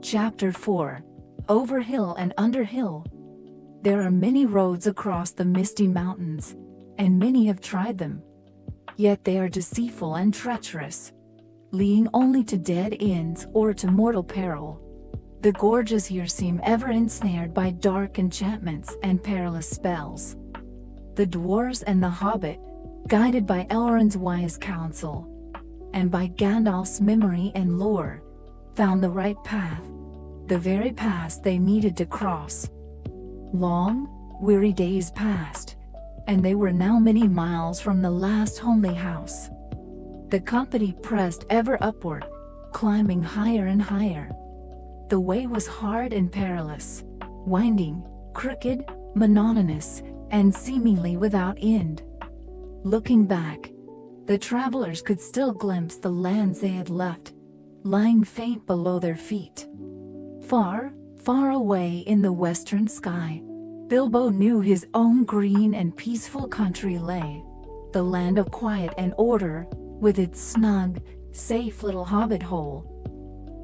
Chapter 4. Over Hill and Under Hill. There are many roads across the misty mountains, and many have tried them. Yet they are deceitful and treacherous, leading only to dead ends or to mortal peril. The gorges here seem ever ensnared by dark enchantments and perilous spells. The dwarves and the Hobbit, guided by Elrond's wise counsel, and by Gandalf's memory and lore, found the right path, the very path they needed to cross. Long, weary days passed, and they were now many miles from the last homely house. The company pressed ever upward, climbing higher and higher. The way was hard and perilous, winding, crooked, monotonous, and seemingly without end. Looking back, the travelers could still glimpse the lands they had left, lying faint below their feet. Far, far away in the western sky, Bilbo knew his own green and peaceful country lay, the land of quiet and order, with its snug, safe little hobbit hole.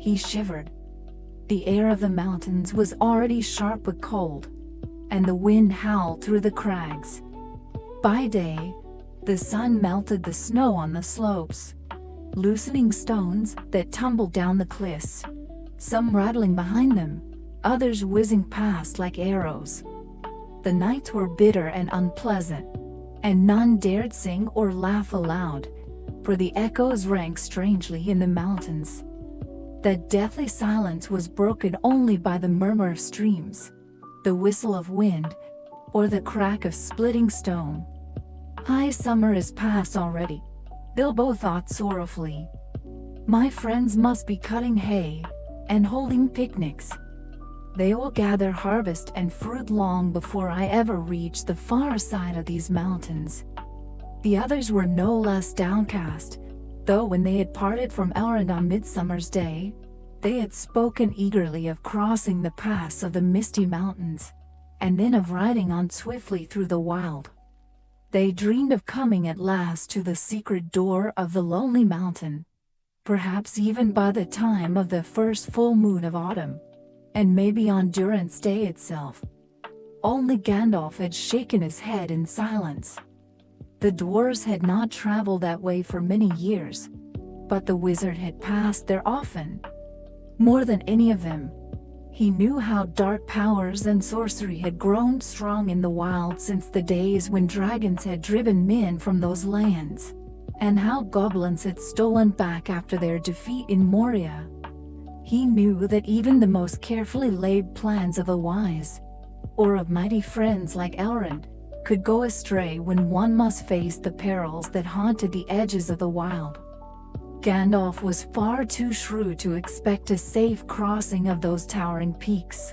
He shivered. The air of the mountains was already sharp with cold, and the wind howled through the crags. By day, the sun melted the snow on the slopes, loosening stones that tumbled down the cliffs, some rattling behind them, others whizzing past like arrows. The nights were bitter and unpleasant, and none dared sing or laugh aloud, for the echoes rang strangely in the mountains. That deathly silence was broken only by the murmur of streams, the whistle of wind, or the crack of splitting stone. High summer is past already, Bilbo thought sorrowfully. My friends must be cutting hay and holding picnics. They will gather harvest and fruit long before I ever reach the far side of these mountains. The others were no less downcast, though when they had parted from Elrond on Midsummer's Day, they had spoken eagerly of crossing the pass of the misty mountains, and then of riding on swiftly through the wild. They dreamed of coming at last to the secret door of the lonely mountain, perhaps even by the time of the first full moon of autumn, and maybe on Durance Day itself. Only Gandalf had shaken his head in silence. The dwarves had not traveled that way for many years, but the wizard had passed there often. More than any of them, he knew how dark powers and sorcery had grown strong in the wild since the days when dragons had driven men from those lands, and how goblins had stolen back after their defeat in Moria. He knew that even the most carefully laid plans of the wise, or of mighty friends like Elrond, could go astray when one must face the perils that haunted the edges of the wild. Gandalf was far too shrewd to expect a safe crossing of those towering peaks,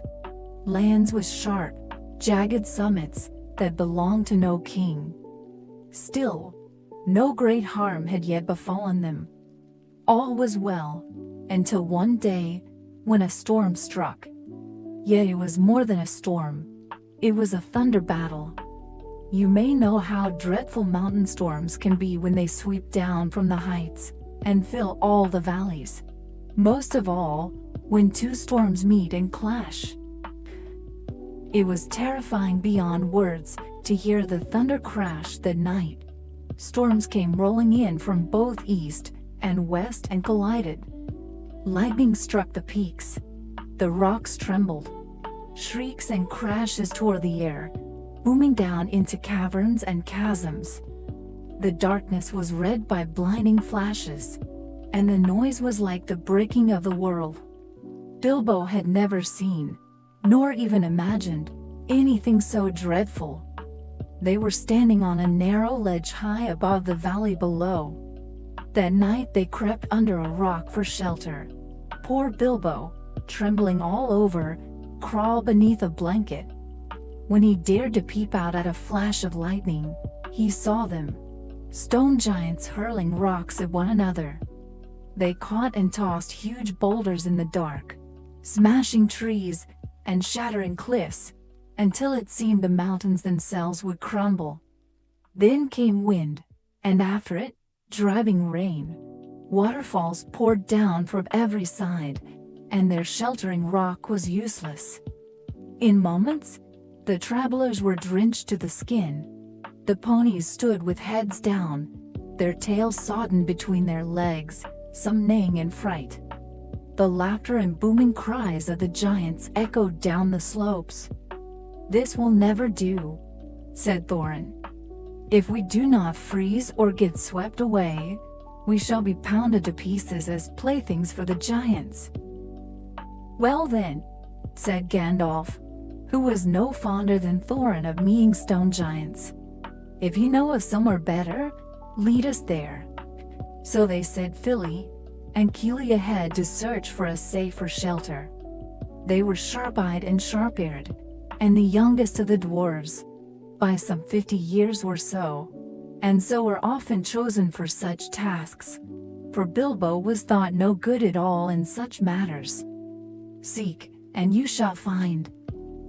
lands with sharp, jagged summits that belonged to no king. Still, no great harm had yet befallen them. All was well, until one day, when a storm struck. Yet it was more than a storm. It was a thunder battle. You may know how dreadful mountain storms can be when they sweep down from the heights and fill all the valleys. Most of all, when two storms meet and clash. It was terrifying beyond words to hear the thunder crash that night. Storms came rolling in from both east and west and collided. Lightning struck the peaks. The rocks trembled. Shrieks and crashes tore the air, booming down into caverns and chasms. The darkness was red by blinding flashes, and the noise was like the breaking of the world. Bilbo had never seen, nor even imagined, anything so dreadful. They were standing on a narrow ledge high above the valley below. That night they crept under a rock for shelter. Poor Bilbo, trembling all over, crawled beneath a blanket. When he dared to peep out at a flash of lightning, he saw them. Stone giants hurling rocks at one another. They caught and tossed huge boulders in the dark, smashing trees and shattering cliffs, until it seemed the mountains themselves would crumble. Then came wind, and after it, driving rain. Waterfalls poured down from every side, and their sheltering rock was useless. In moments, the travelers were drenched to the skin. The ponies stood with heads down, their tails sodden between their legs, some neighing in fright. The laughter and booming cries of the giants echoed down the slopes. "This will never do," said Thorin. "If we do not freeze or get swept away, we shall be pounded to pieces as playthings for the giants." "Well then," said Gandalf, who was no fonder than Thorin of meeting stone giants, "if you know of somewhere better, lead us there." So they sent Fili and Kili ahead to search for a safer shelter. They were sharp-eyed and sharp-eared, and the youngest of the dwarves, by some 50 years or so, and so were often chosen for such tasks, for Bilbo was thought no good at all in such matters. "Seek, and you shall find,"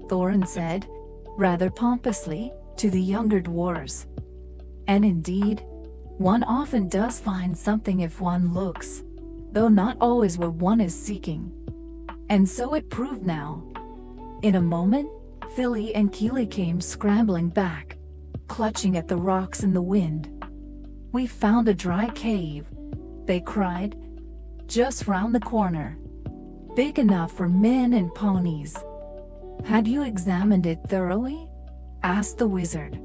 Thorin said, rather pompously, to the younger dwarves. And indeed, one often does find something if one looks, though not always what one is seeking. And so it proved now. In a moment, Fili and Kili came scrambling back, clutching at the rocks in the wind. "We found a dry cave," they cried, "just round the corner. Big enough for men and ponies." "Had you examined it thoroughly?" asked the wizard.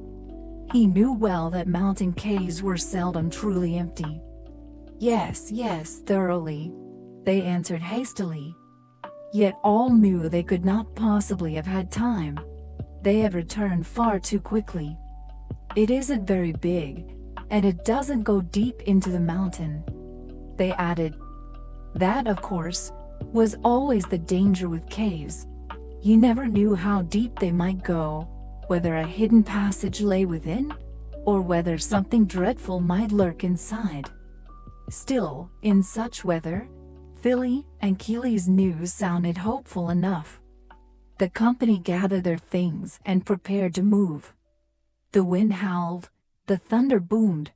He knew well that mountain caves were seldom truly empty. Yes, thoroughly," they answered hastily. Yet all knew they could not possibly have had time. They had returned far too quickly. "It isn't very big, and it doesn't go deep into the mountain," they added. That, of course, was always the danger with caves. You never knew how deep they might go, whether a hidden passage lay within, or whether something dreadful might lurk inside. Still, in such weather, Fili and Kili's news sounded hopeful enough. The company gathered their things and prepared to move. The wind howled, the thunder boomed,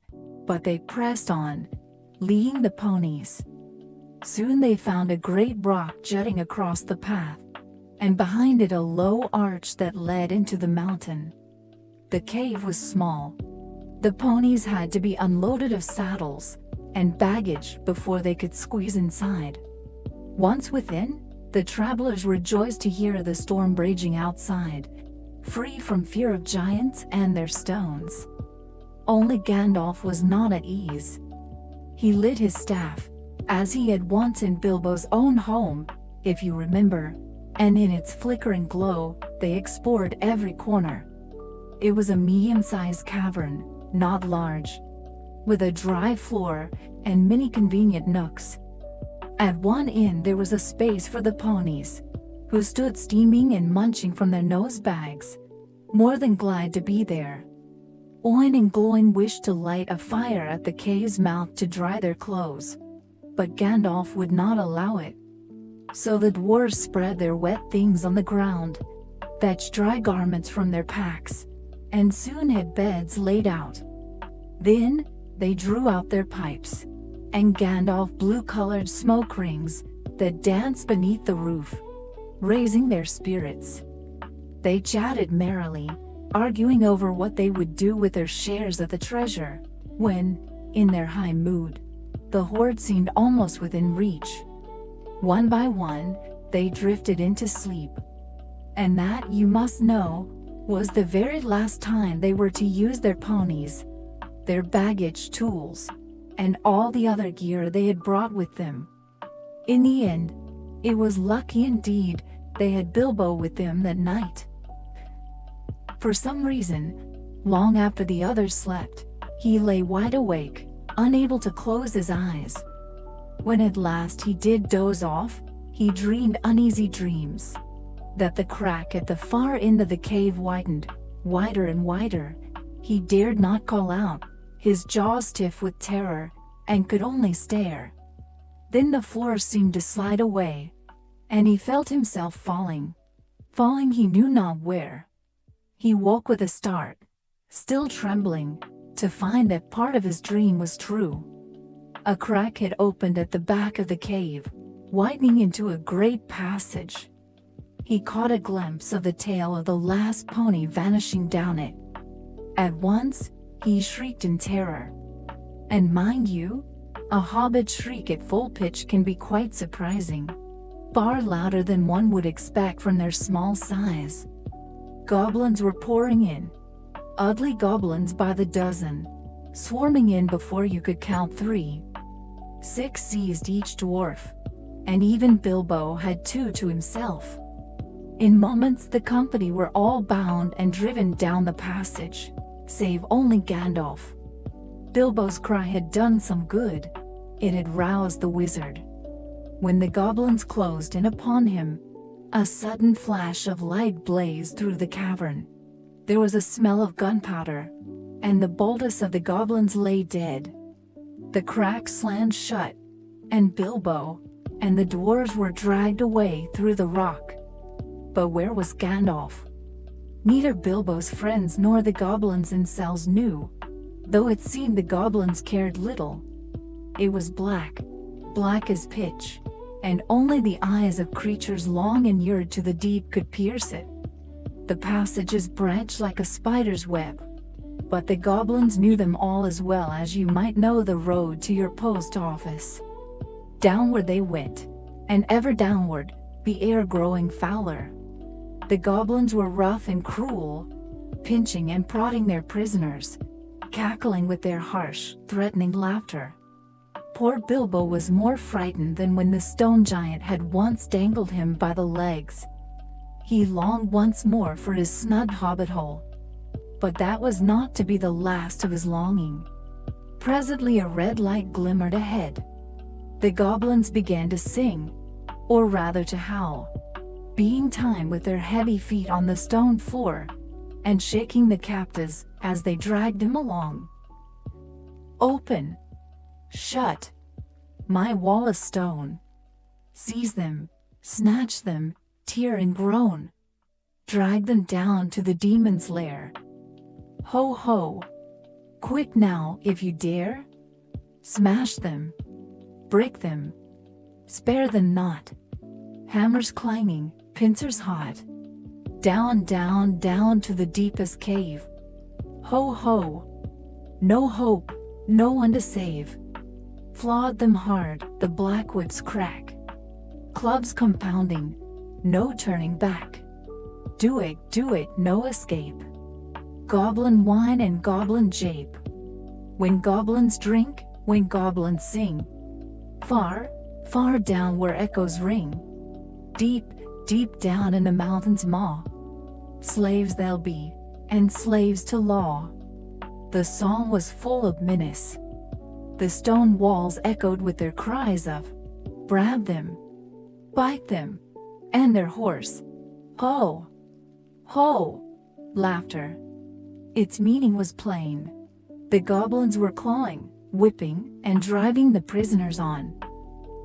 but they pressed on, leading the ponies. Soon they found a great rock jutting across the path, and behind it a low arch that led into the mountain. The cave was small. The ponies had to be unloaded of saddles and baggage before they could squeeze inside. Once within, the travelers rejoiced to hear the storm raging outside, free from fear of giants and their stones. Only Gandalf was not at ease. He lit his staff, as he had once in Bilbo's own home, if you remember, and in its flickering glow, they explored every corner. It was a medium-sized cavern, not large, with a dry floor and many convenient nooks. At one end there was a space for the ponies, who stood steaming and munching from their nose bags, more than glad to be there. Oin and Gloin wished to light a fire at the cave's mouth to dry their clothes, but Gandalf would not allow it. So the dwarves spread their wet things on the ground, fetched dry garments from their packs, and soon had beds laid out. Then they drew out their pipes, and Gandalf blew colored smoke rings that danced beneath the roof, raising their spirits. They chatted merrily, arguing over what they would do with their shares of the treasure, when, in their high mood, the horde seemed almost within reach. One by one, they drifted into sleep. And that, you must know, was the very last time they were to use their ponies, their baggage, tools, and all the other gear they had brought with them. In the end, it was lucky indeed they had Bilbo with them that night. For some reason, long after the others slept, he lay wide awake, unable to close his eyes. When at last he did doze off, he dreamed uneasy dreams. That the crack at the far end of the cave widened, wider and wider. He dared not call out, his jaws stiff with terror, and could only stare. Then the floor seemed to slide away, and he felt himself falling he knew not where. He woke with a start, still trembling, to find that part of his dream was true. A crack had opened at the back of the cave, widening into a great passage. He caught a glimpse of the tail of the last pony vanishing down it. At once, he shrieked in terror. And mind you, a hobbit shriek at full pitch can be quite surprising, far louder than one would expect from their small size. Goblins were pouring in, ugly goblins by the dozen, swarming in before you could count 3. 6 seized each dwarf, and even Bilbo had 2 to himself. In moments the company were all bound and driven down the passage, save only Gandalf. Bilbo's cry had done some good. It had roused the wizard. When the goblins closed in upon him, a sudden flash of light blazed through the cavern. There was a smell of gunpowder, and the boldest of the goblins lay dead. The crack slammed shut, and Bilbo and the dwarves were dragged away through the rock. But where was Gandalf? Neither Bilbo's friends nor the goblins themselves knew, though it seemed the goblins cared little. It was black, black as pitch, and only the eyes of creatures long inured to the deep could pierce it. The passages branched like a spider's web, but the goblins knew them all as well as you might know the road to your post office. Downward they went, and ever downward, the air growing fouler. The goblins were rough and cruel, pinching and prodding their prisoners, cackling with their harsh, threatening laughter. Poor Bilbo was more frightened than when the stone giant had once dangled him by the legs. He longed once more for his snug hobbit hole. But that was not to be the last of his longing. Presently a red light glimmered ahead. The goblins began to sing, or rather to howl, beating time with their heavy feet on the stone floor, and shaking the captives as they dragged him along. Open! Shut! My wall of stone! Seize them, snatch them, tear and groan. Drag them down to the demon's lair. Ho ho! Quick now if you dare! Smash them! Break them! Spare them not! Hammers clanging, pincers hot. Down, down, down to the deepest cave. Ho ho! No hope, no one to save. Flog them hard, the black whips crack. Clubs compounding, no turning back. Do it, no escape. Goblin whine and goblin jape. When goblins drink, when goblins sing. Far, far down where echoes ring. Deep, deep down in the mountain's maw. Slaves they'll be, and slaves to law. The song was full of menace. The stone walls echoed with their cries of, "Brab them! Bite them!" and their hoarse, "Ho! Ho!" laughter. Its meaning was plain. The goblins were clawing, whipping, and driving the prisoners on.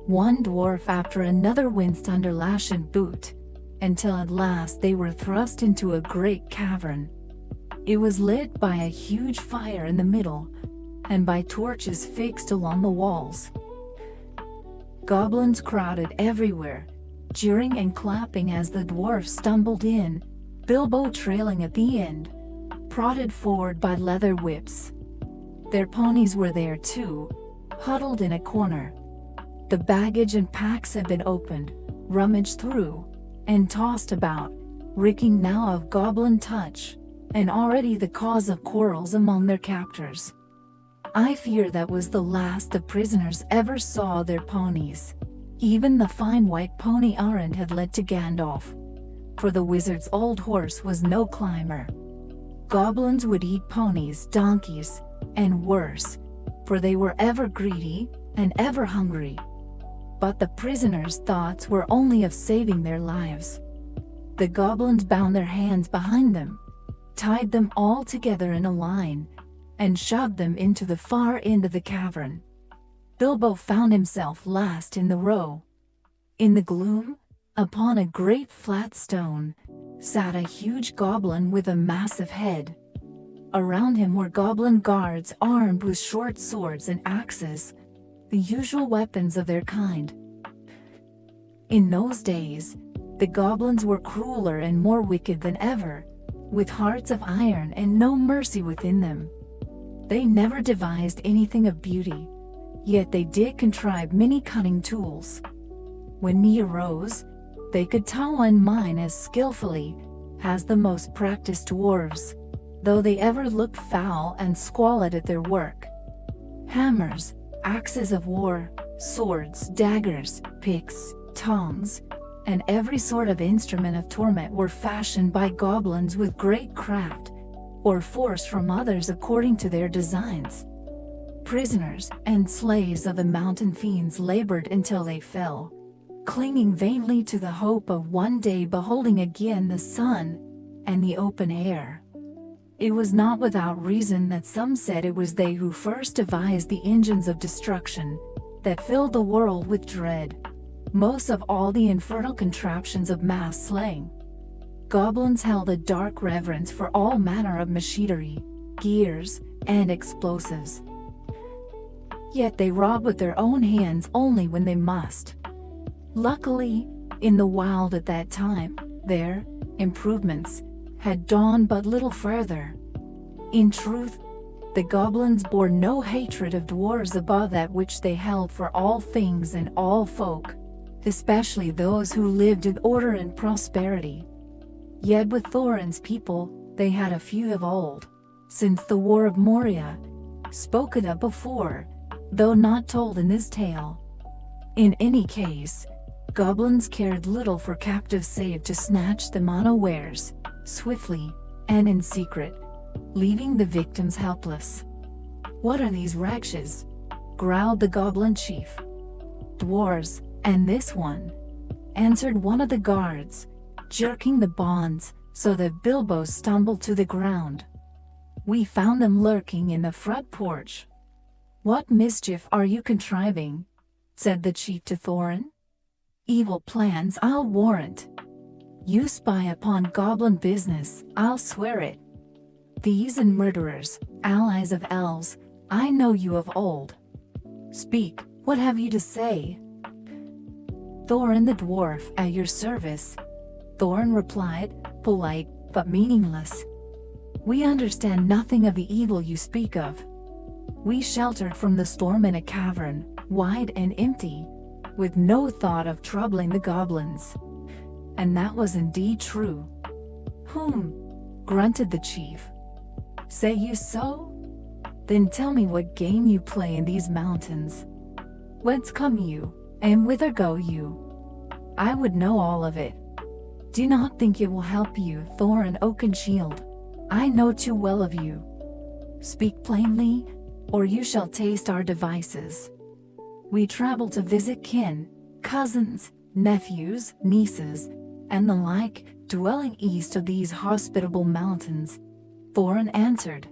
One dwarf after another winced under lash and boot, until at last they were thrust into a great cavern. It was lit by a huge fire in the middle, and by torches fixed along the walls. Goblins crowded everywhere, jeering and clapping as the dwarfs stumbled in, Bilbo trailing at the end, prodded forward by leather whips. Their ponies were there too, huddled in a corner. The baggage and packs had been opened, rummaged through, and tossed about, reeking now of goblin touch, and already the cause of quarrels among their captors. I fear that was the last the prisoners ever saw their ponies. Even the fine white pony Arryn had led to Gandalf, for the wizard's old horse was no climber. Goblins would eat ponies, donkeys, and worse, for they were ever greedy and ever hungry. But the prisoners' thoughts were only of saving their lives. The goblins bound their hands behind them, tied them all together in a line, and shoved them into the far end of the cavern. Bilbo found himself last in the row. In the gloom, upon a great flat stone, sat a huge goblin with a massive head. Around him were goblin guards armed with short swords and axes, the usual weapons of their kind. In those days, the goblins were crueler and more wicked than ever, with hearts of iron and no mercy within them. They never devised anything of beauty, yet they did contrive many cunning tools. When need arose, they could tow and mine as skillfully as the most practiced dwarves, though they ever looked foul and squalid at their work. Hammers, axes of war, swords, daggers, picks, tongs, and every sort of instrument of torment were fashioned by goblins with great craft, or forced from others according to their designs. Prisoners and slaves of the mountain fiends labored until they fell, clinging vainly to the hope of one day beholding again the sun and the open air. It was not without reason that some said it was they who first devised the engines of destruction that filled the world with dread, most of all the infernal contraptions of mass slaying. Goblins held a dark reverence for all manner of machinery, gears, and explosives. Yet they robbed with their own hands only when they must. Luckily, in the wild at that time, their improvements had dawned but little further. In truth, the goblins bore no hatred of dwarves above that which they held for all things and all folk, especially those who lived in order and prosperity. Yet with Thorin's people, they had a feud of old, since the War of Moria, spoken of before, though not told in this tale. In any case, goblins cared little for captives save to snatch them unawares, swiftly, and in secret, leaving the victims helpless. "What are these wretches?" growled the goblin chief. "Dwarves, and this one," answered one of the guards, jerking the bonds so that Bilbo stumbled to the ground. "We found them lurking in the front porch." "What mischief are you contriving?" said the chief to Thorin. "Evil plans, I'll warrant. You spy upon goblin business, I'll swear it. Thieves and murderers, allies of elves, I know you of old. Speak, what have you to say?" "Thorin the dwarf, at your service," Thorin replied, polite but meaningless. "We understand nothing of the evil you speak of. We sheltered from the storm in a cavern, wide and empty, with no thought of troubling the goblins." And that was indeed true. "Whom?" grunted the chief. "Say you so? Then tell me what game you play in these mountains. Whence come you, and whither go you? I would know all of it." "Do not think it will help you, Thorin Oakenshield. I know too well of you. Speak plainly, or you shall taste our devices. We travel to visit kin, cousins, nephews, nieces, and the like, dwelling east of these hospitable mountains," Thorin answered,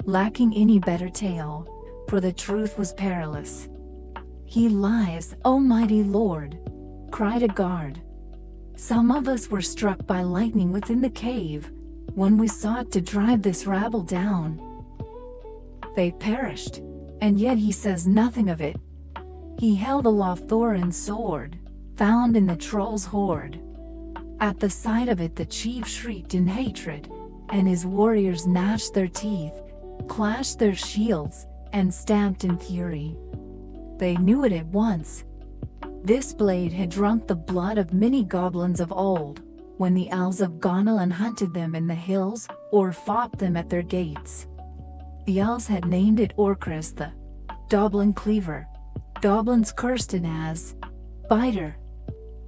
lacking any better tale, for the truth was perilous. "He lies, O mighty lord!" cried a guard. "Some of us were struck by lightning within the cave, when we sought to drive this rabble down. They perished, and yet he says nothing of it." He held aloft Thorin's sword, found in the troll's hoard. At the sight of it the chief shrieked in hatred, and his warriors gnashed their teeth, clashed their shields, and stamped in fury. They knew it at once. This blade had drunk the blood of many goblins of old, when the elves of Gondalin hunted them in the hills, or fought them at their gates. The elves had named it Orcris the Goblin Cleaver. Goblins cursed it as Biter.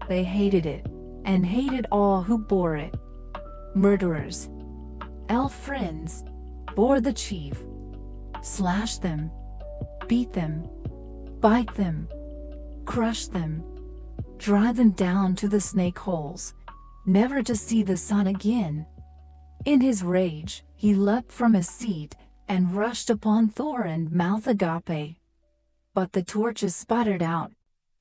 They hated it, and hated all who bore it. Murderers, elf friends, bore the chief. Slash them, beat them, bite them, crush them, drive them down to the snake holes, never to see the sun again. In his rage, he leapt from his seat and rushed upon Thorin mouth agape. But the torches sputtered out,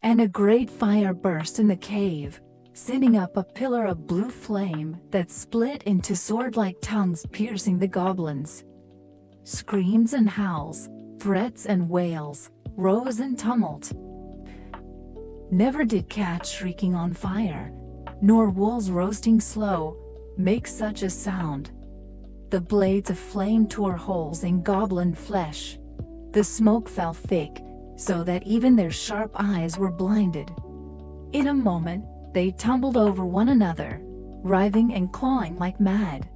and a great fire burst in the cave, sending up a pillar of blue flame that split into sword-like tongues piercing the goblins. Screams and howls, threats and wails, rose in tumult. Never did cats shrieking on fire, nor wolves roasting slow, make such a sound. The blades of flame tore holes in goblin flesh. The smoke fell thick, so that even their sharp eyes were blinded. In a moment, they tumbled over one another, writhing and clawing like mad.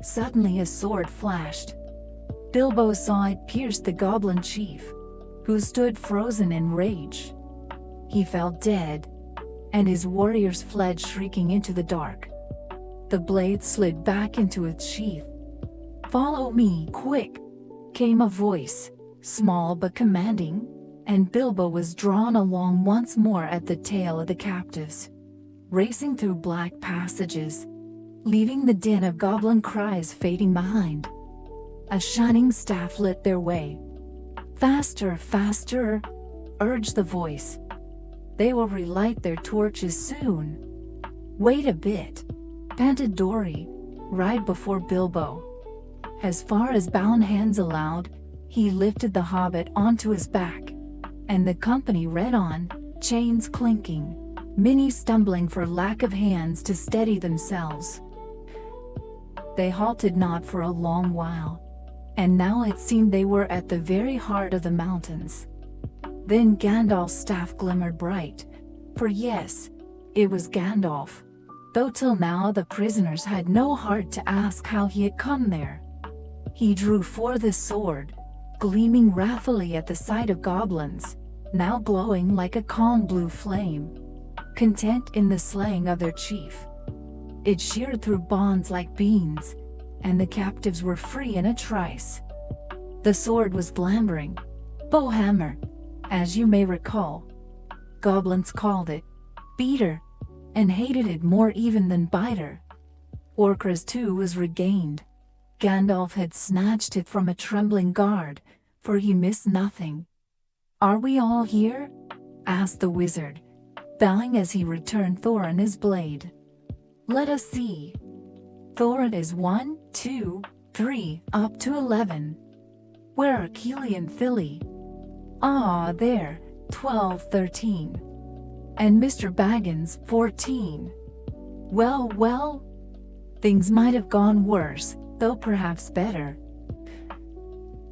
Suddenly a sword flashed. Bilbo saw it pierce the goblin chief, who stood frozen in rage. He fell dead, and his warriors fled shrieking into the dark. The blade slid back into its sheath. "Follow me, quick!" came a voice, small but commanding, and Bilbo was drawn along once more at the tail of the captives, racing through black passages, leaving the din of goblin cries fading behind. A shining staff lit their way. "Faster, faster!" urged the voice. "They will relight their torches soon." "Wait a bit," panted Dory, right before Bilbo. As far as bound hands allowed, he lifted the hobbit onto his back, and the company read on, chains clinking, many stumbling for lack of hands to steady themselves. They halted not for a long while, and now it seemed they were at the very heart of the mountains. Then Gandalf's staff glimmered bright, for yes, it was Gandalf, though till now the prisoners had no heart to ask how he had come there. He drew forth his sword, gleaming wrathfully at the sight of goblins, now glowing like a calm blue flame, content in the slaying of their chief. It sheared through bonds like beans, and the captives were free in a trice. The sword was Glambering, bowhammer, as you may recall. Goblins called it beater, and hated it more even than biter. Orcra's too was regained. Gandalf had snatched it from a trembling guard, for he missed nothing. "Are we all here?" asked the wizard, bowing as he returned Thorin his blade. "Let us see. Thorin is 1, 2, 3, up to 11. Where are Keely and Philly? Ah, there, 12, 13. And Mr. Baggins, 14. Well, well, things might have gone worse, though perhaps better.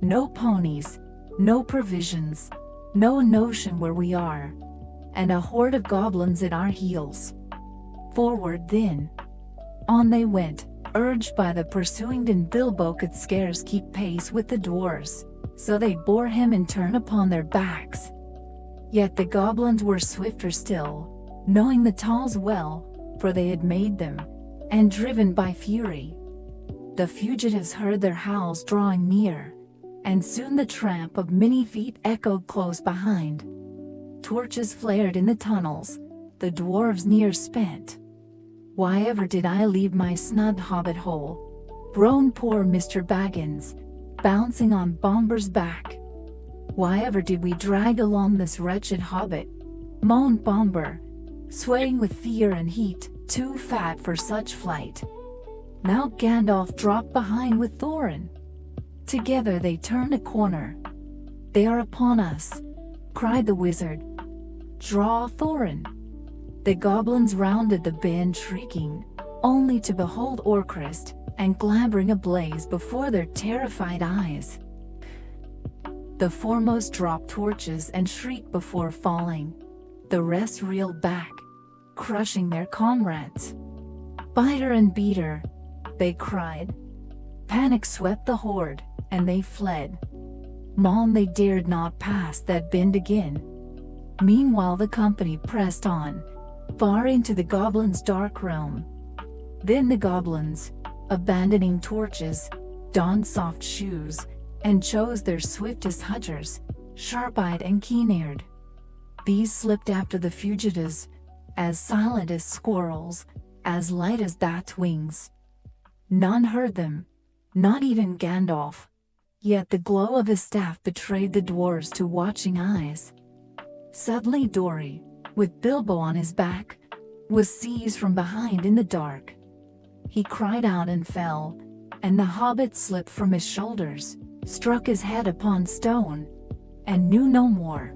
No ponies, no provisions, no notion where we are, and a horde of goblins at our heels. Forward then." On they went, urged by the pursuing, and Bilbo could scarce keep pace with the dwarves, so they bore him in turn upon their backs. Yet the goblins were swifter still, knowing the talls well, for they had made them, and driven by fury. The fugitives heard their howls drawing near, and soon the tramp of many feet echoed close behind. Torches flared in the tunnels, the dwarves near spent. "Why ever did I leave my snug hobbit hole?" groaned poor Mr. Baggins, bouncing on Bomber's back. "Why ever did we drag along this wretched hobbit?" moaned Bomber, swaying with fear and heat, too fat for such flight. Now Gandalf dropped behind with Thorin. Together they turned a corner. "They are upon us!" cried the wizard. "Draw, Thorin!" The goblins rounded the bend shrieking, only to behold Orcrist and Glambering ablaze before their terrified eyes. The foremost dropped torches and shrieked before falling. The rest reeled back, crushing their comrades. "Biter and beater!" they cried. Panic swept the horde, and they fled. Maugre they dared not pass that bend again. Meanwhile the company pressed on, far into the goblins' dark realm. Then the goblins, abandoning torches, donned soft shoes, and chose their swiftest hunters, sharp-eyed and keen-eared. These slipped after the fugitives, as silent as squirrels, as light as bat wings. None heard them, not even Gandalf, yet the glow of his staff betrayed the dwarves to watching eyes. Suddenly Dory, with Bilbo on his back, was seized from behind in the dark. He cried out and fell, and the hobbit slipped from his shoulders, struck his head upon stone, and knew no more.